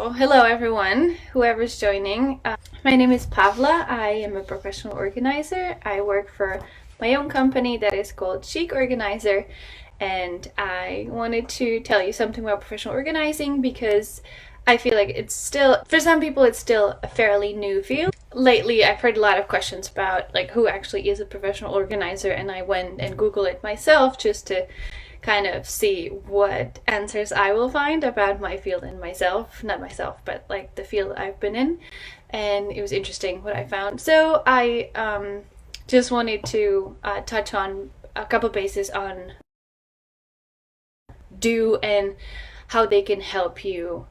So, hello everyone, whoever's joining. My name is Pavla. I am a professional organizer. I work for my own company that is called Chic Organizer, and I wanted to tell you something about professional organizing because I feel like it's still, for some people, it's still a fairly new field. Lately, I've heard a lot of questions about like who actually is a professional organizer, and I went and Googled it myself just to kind of see what answers I will find about my field and myself. Not myself, but like the field I've been in. And it was interesting what I found. So I just wanted to touch on a couple bases on do and how they can help you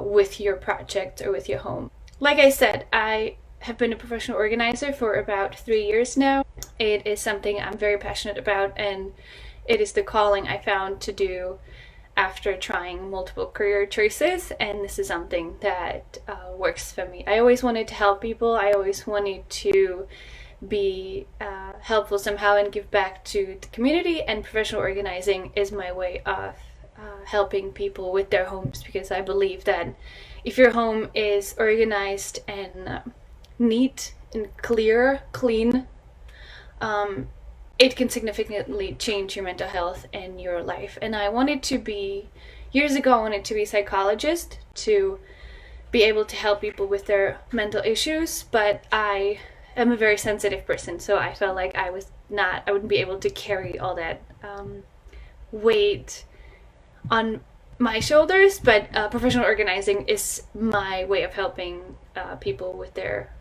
with your project or with your home. Like I said, I have been a professional organizer for about 3 years now. It is something I'm very passionate about, and it is the calling I found to do after trying multiple career choices, and this is something that works for me. I always wanted to help people. I always wanted to be helpful somehow and give back to the community, and professional organizing is my way of helping people with their homes, because I believe that if your home is organized and neat and clear, clean, it can significantly change your mental health and your life. And years ago, I wanted to be a psychologist to be able to help people with their mental issues, but I am a very sensitive person, so I felt like I wouldn't be able to carry all that weight on my shoulders. But professional organizing is my way of helping people with their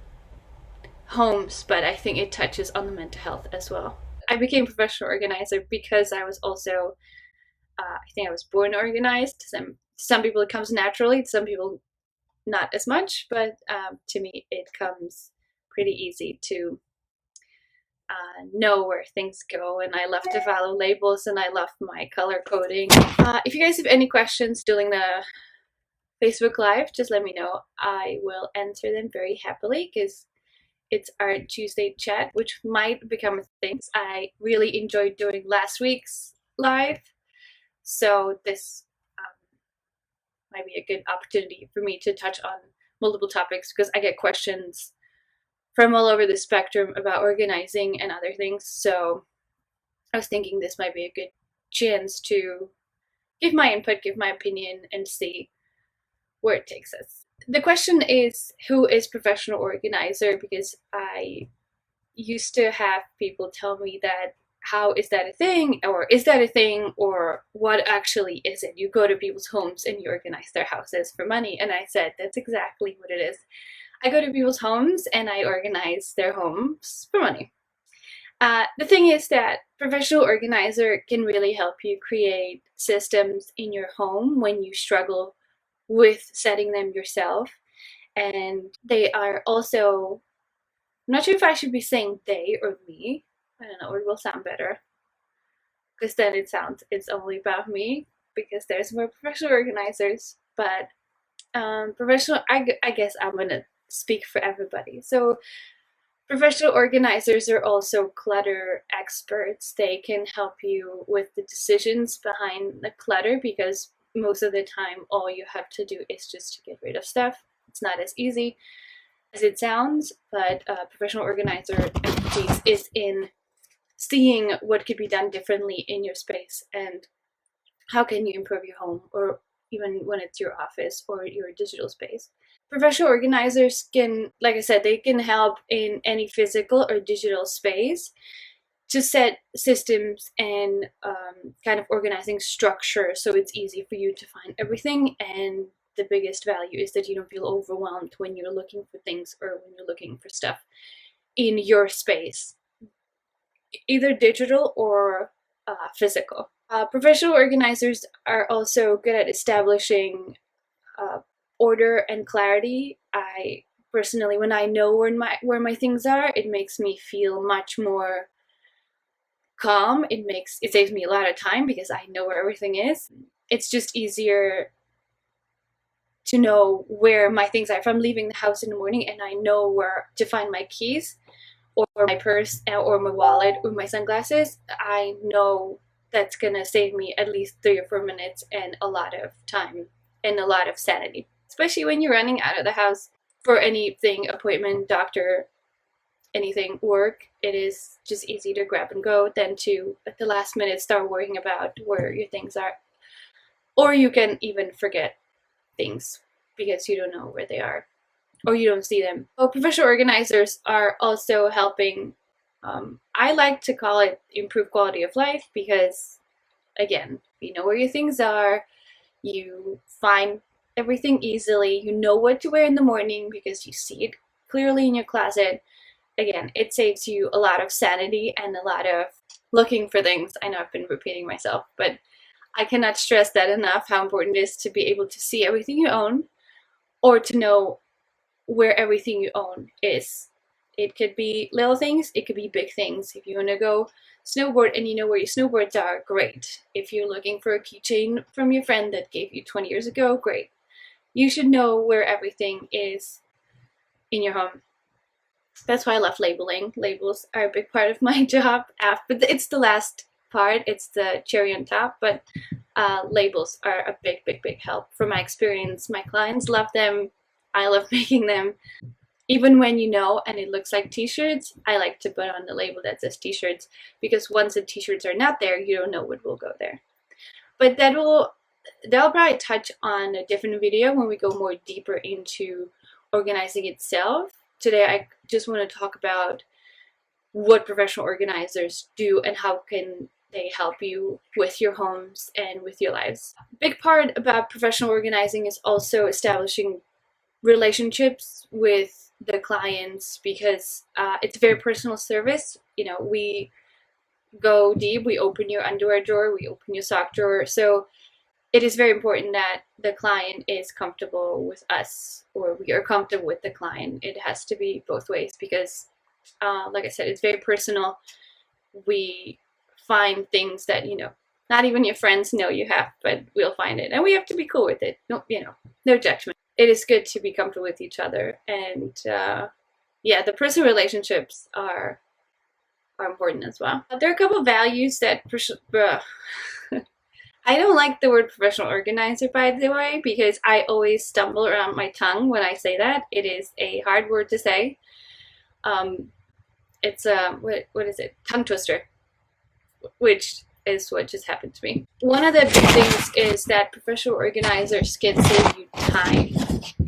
homes, but I think it touches on the mental health as well. I became a professional organizer because I was also, I think I was born organized. Some people it comes naturally, some people not as much, but to me it comes pretty easy to know where things go, and I love to follow labels, and I love my color coding. If you guys have any questions during the Facebook Live, just let me know. I will answer them very happily because it's our Tuesday chat, which might become a thing. I really enjoyed doing last week's live, so this might be a good opportunity for me to touch on multiple topics, because I get questions from all over the spectrum about organizing and other things. So I was thinking this might be a good chance to give my input, give my opinion, and see where it takes us. The question is, who is professional organizer? Because I used to have people tell me that, how is that a thing, or is that a thing, or what actually is it? You go to people's homes and you organize their houses for money. And I said, that's exactly what it is. I go to people's homes and I organize their homes for money. The thing is that professional organizer can really help you create systems in your home when you struggle with setting them yourself. And they are also, I'm not sure if I should be saying they or me. I don't know, it will sound better, because then it's only about me, because there's more professional organizers. But professional, I guess I'm gonna speak for everybody. So professional organizers are also clutter experts. They can help you with the decisions behind the clutter, because most of the time all you have to do is just to get rid of stuff. It's not as easy as it sounds, but professional organizer expertise is in seeing what could be done differently in your space, and how can you improve your home, or even when it's your office or your digital space. Professional organizers can, like I said, they can help in any physical or digital space to set systems and kind of organizing structure, so it's easy for you to find everything. And the biggest value is that you don't feel overwhelmed when you're looking for things, or when you're looking for stuff in your space, either digital or physical. Professional organizers are also good at establishing order and clarity. I personally, when I know where my things are, it makes me feel much more calm. It saves me a lot of time, because I know where everything is. It's just easier to know where my things are. If I'm leaving the house in the morning and I know where to find my keys, or my purse, or my wallet, or my sunglasses, I know that's gonna save me at least 3 or 4 minutes and a lot of time and a lot of sanity. especially when you're running out of the house for anything, appointment, doctor, anything, work. It is just easy to grab and go than to at the last minute start worrying about where your things are. Or you can even forget things because you don't know where they are or you don't see them. Well, professional organizers are also helping. I like to call it improve quality of life because, again, you know where your things are, you find everything easily, you know what to wear in the morning because you see it clearly in your closet. Again, it saves you a lot of sanity and a lot of looking for things. I know I've been repeating myself, but I cannot stress that enough, how important it is to be able to see everything you own or to know where everything you own is. It could be little things, it could be big things. If you want to go snowboard and you know where your snowboards are, great. If you're looking for a keychain from your friend that gave you 20 years ago, great. You should know where everything is in your home. That's why I love labeling. Labels are a big part of my job. But it's the last part, it's the cherry on top, but labels are a big, big, big help. From my experience, my clients love them. I love making them. Even when you know and it looks like t-shirts, I like to put on the label that says t-shirts because once the t-shirts are not there, you don't know what will go there. But that'll probably touch on a different video when we go more deeper into organizing itself. Today I just want to talk about what professional organizers do and how can they help you with your homes and with your lives. A big part about professional organizing is also establishing relationships with the clients because it's a very personal service. You know, we go deep, we open your underwear drawer, we open your sock drawer. So it is very important that the client is comfortable with us or we are comfortable with the client. It has to be both ways because, like I said, it's very personal. We find things that, you know, not even your friends know you have, but we'll find it. And we have to be cool with it. No, you know, no judgment. It is good to be comfortable with each other. And yeah, the personal relationships are important as well. There are a couple of values that I don't like the word professional organizer, by the way, because I always stumble around my tongue when I say that. It is a hard word to say. It's a, what is it? Tongue twister, which is what just happened to me. One of the big things is that professional organizers can save you time.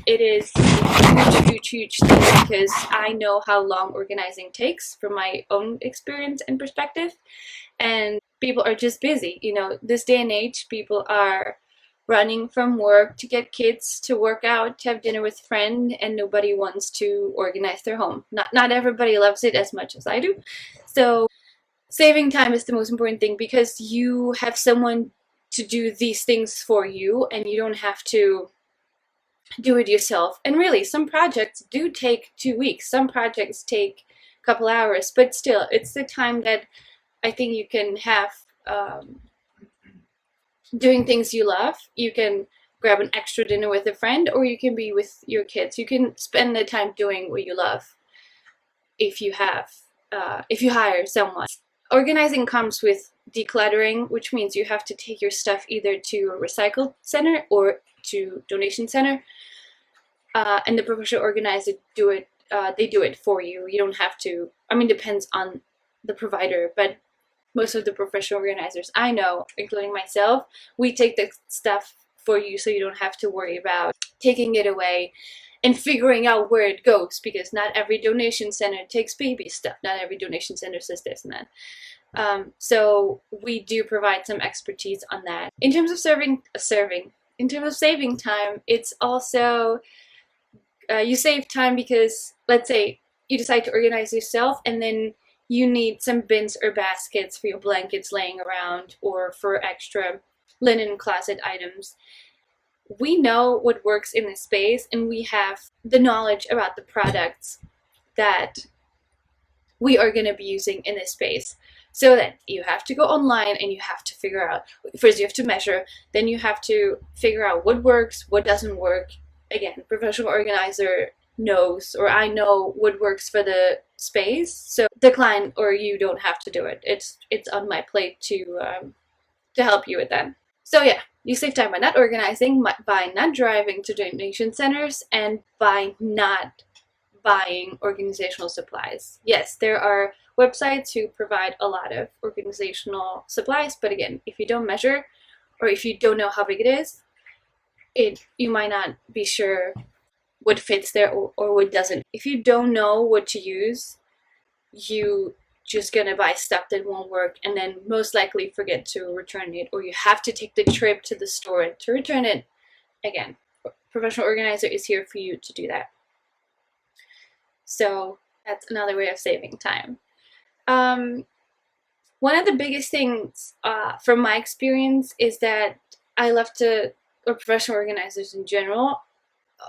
It is a huge, huge, huge thing because I know how long organizing takes from my own experience and perspective. And people are just busy. You know, this day and age, people are running from work to get kids, to work out, to have dinner with a friend, and nobody wants to organize their home. Not everybody loves it as much as I do. So saving time is the most important thing because you have someone to do these things for you and you don't have to do it yourself. And really, some projects do take 2 weeks. Some projects take a couple hours, but still, it's the time that I think you can have doing things you love. You can grab an extra dinner with a friend or you can be with your kids. You can spend the time doing what you love if you hire someone. Organizing comes with decluttering, which means you have to take your stuff either to a recycle center or to donation center. And the professional organizer do it. They do it for you. You don't have to. I mean, depends on the provider, but most of the professional organizers I know, including myself, we take the stuff for you so you don't have to worry about taking it away and figuring out where it goes because not every donation center takes baby stuff. Not every donation center says this and that. So we do provide some expertise on that. In terms of in terms of saving time, it's also you save time because let's say you decide to organize yourself and then you need some bins or baskets for your blankets laying around or for extra linen closet items. We know what works in this space and we have the knowledge about the products that we are going to be using in this space. So that you have to go online and you have to figure out, first you have to measure, then you have to figure out what works, what doesn't work. Again, professional organizer knows, or I know what works for the space, so the client or you don't have to do it. It's on my plate to help you with that. So yeah, You save time by not organizing, by not driving to donation centers, and by not buying organizational supplies. Yes, there are websites who provide a lot of organizational supplies, but again, if you don't measure or if you don't know how big it is, you might not be sure what fits there or what doesn't. If you don't know what to use, you just gonna buy stuff that won't work and then most likely forget to return it, or you have to take the trip to the store to return it. Again, professional organizer is here for you to do that. So that's another way of saving time. One of the biggest things from my experience is that I love to, or professional organizers in general,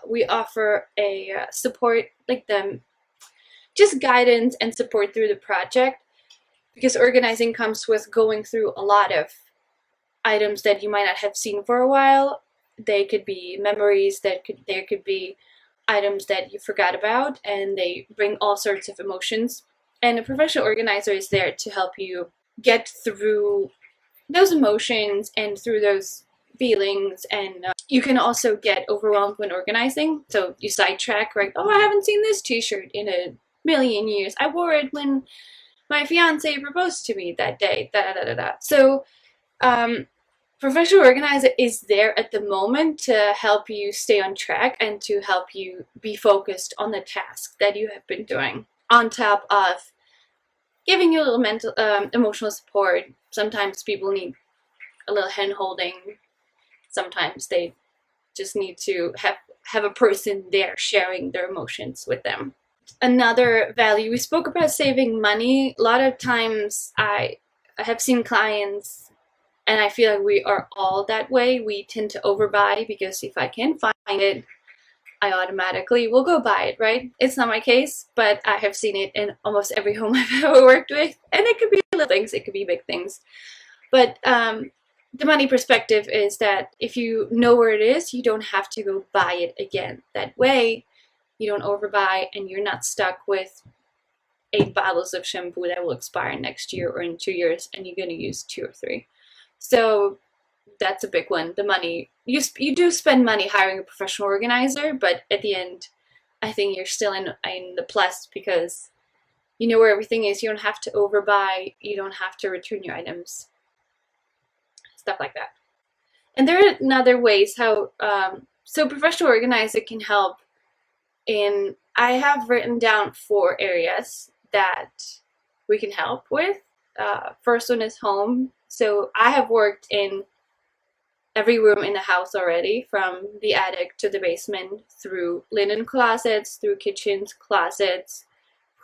we offer a support, like them, just guidance and support through the project, because organizing comes with going through a lot of items that you might not have seen for a while. They could be memories, there could be items that you forgot about, and they bring all sorts of emotions. And a professional organizer is there to help you get through those emotions and through those feelings. And you can also get overwhelmed when organizing, so you sidetrack, right? Oh, I haven't seen this t-shirt in a million years. I wore it when my fiance proposed to me that day. Da da da da. So professional organizer is there at the moment to help you stay on track and to help you be focused on the task that you have been doing, on top of giving you a little mental emotional support. Sometimes people need a little hand holding. Sometimes they just need to have a person there sharing their emotions with them. Another value, we spoke about saving money. A lot of times I have seen clients, and I feel like we are all that way. We tend to overbuy because if I can't find it, I automatically will go buy it, right? It's not my case, but I have seen it in almost every home I've ever worked with. And it could be little things, it could be big things. But the money perspective is that if you know where it is, you don't have to go buy it again. That way, you don't overbuy and you're not stuck with 8 bottles of shampoo that will expire next year or in 2 years, and you're going to use 2 or 3. So that's a big one. The money, you do spend money hiring a professional organizer, but at the end, I think you're still in the plus because you know where everything is. You don't have to overbuy. You don't have to return your items. Stuff like that. And there are other ways how, so professional organizer can help in, I have written down 4 areas that we can help with. First one is home. So I have worked in every room in the house already, from the attic to the basement, through linen closets, through kitchens, closets,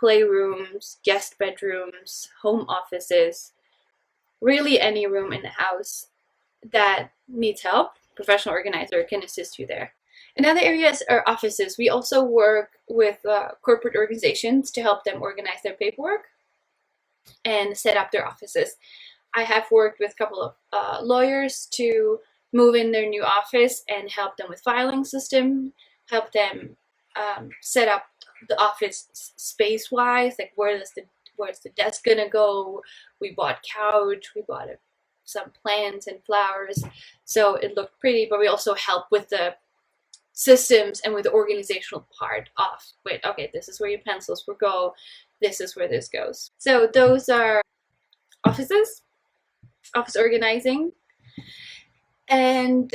playrooms, guest bedrooms, home offices, really any room in the house that needs help. Professional organizer can assist you there. Another areas are offices. We also work with corporate organizations to help them organize their paperwork and set up their offices. I have worked with a couple of lawyers to move in their new office and help them with filing system, help them set up the office space-wise, like where's the desk gonna go. We bought couch, we bought some plants and flowers, so it looked pretty, but we also help with the systems and with the organizational part of, wait, okay, this is where your pencils will go, this is where this goes. So those are offices, office organizing. And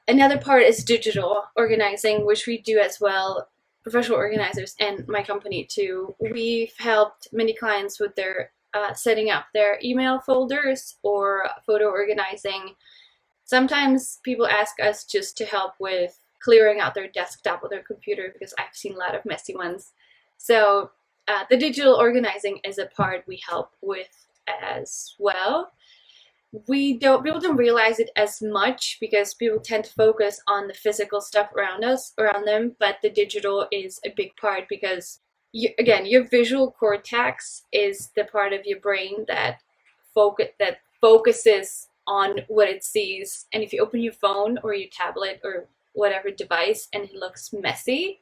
another part is digital organizing, which we do as well, professional organizers and my company too. We've helped many clients with their setting up their email folders or photo organizing. Sometimes people ask us just to help with clearing out their desktop or their computer because I've seen a lot of messy ones. So the digital organizing is a part we help with as well. People don't realize it as much because people tend to focus on the physical stuff around them, but the digital is a big part because your visual cortex is the part of your brain that focuses on what it sees. And if you open your phone or your tablet or whatever device and it looks messy,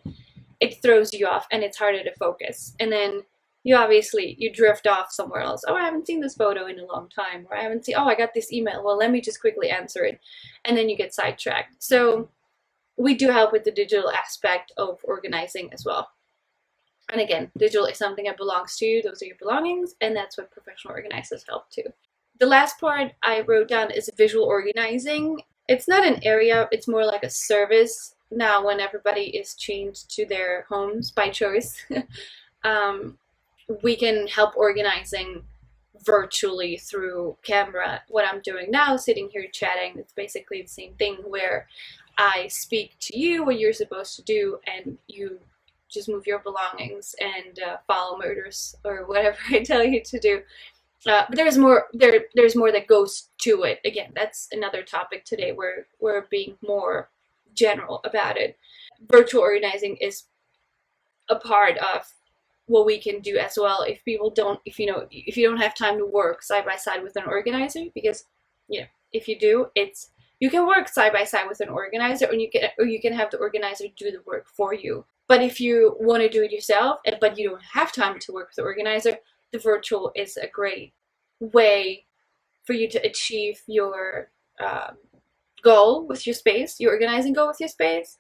it throws you off and it's harder to focus. And then you obviously you drift off somewhere else. Oh, I haven't seen this photo in a long time, or I haven't seen, oh, I got this email, well, let me just quickly answer it, and then you get sidetracked. So we do help with the digital aspect of organizing as well. And again, digital is something that belongs to you, those are your belongings, and that's what professional organizers help too. The last part I wrote down is visual organizing. It's not an area, it's more like a service now when everybody is changed to their homes by choice. um, we can help organizing virtually through camera. What I'm doing now, sitting here chatting, it's basically the same thing where I speak to you what you're supposed to do, and you just move your belongings and follow murders or whatever I tell you to do. But there's more. There's more that goes to it. Again, that's another topic today. We're being more general about it. Virtual organizing is a part of what we can do as well. If people don't, if you don't have time to work side by side with an organizer, because if you do, it's you can work side by side with an organizer, or you can have the organizer do the work for you. But if you want to do it yourself, but you don't have time to work with the organizer, the virtual is a great way for you to achieve your goal with your space, your organizing goal with your space.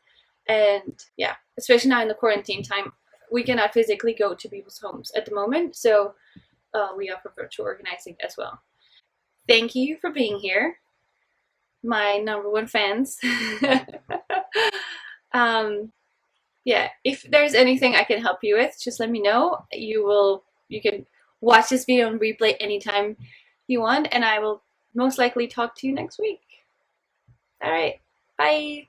And yeah, especially now in the quarantine time, we cannot physically go to people's homes at the moment, so we offer virtual organizing as well. Thank you for being here, my #1 fans. Yeah, if there's anything I can help you with, just let me know. You can watch this video on replay anytime you want, and I will most likely talk to you next week. All right, bye.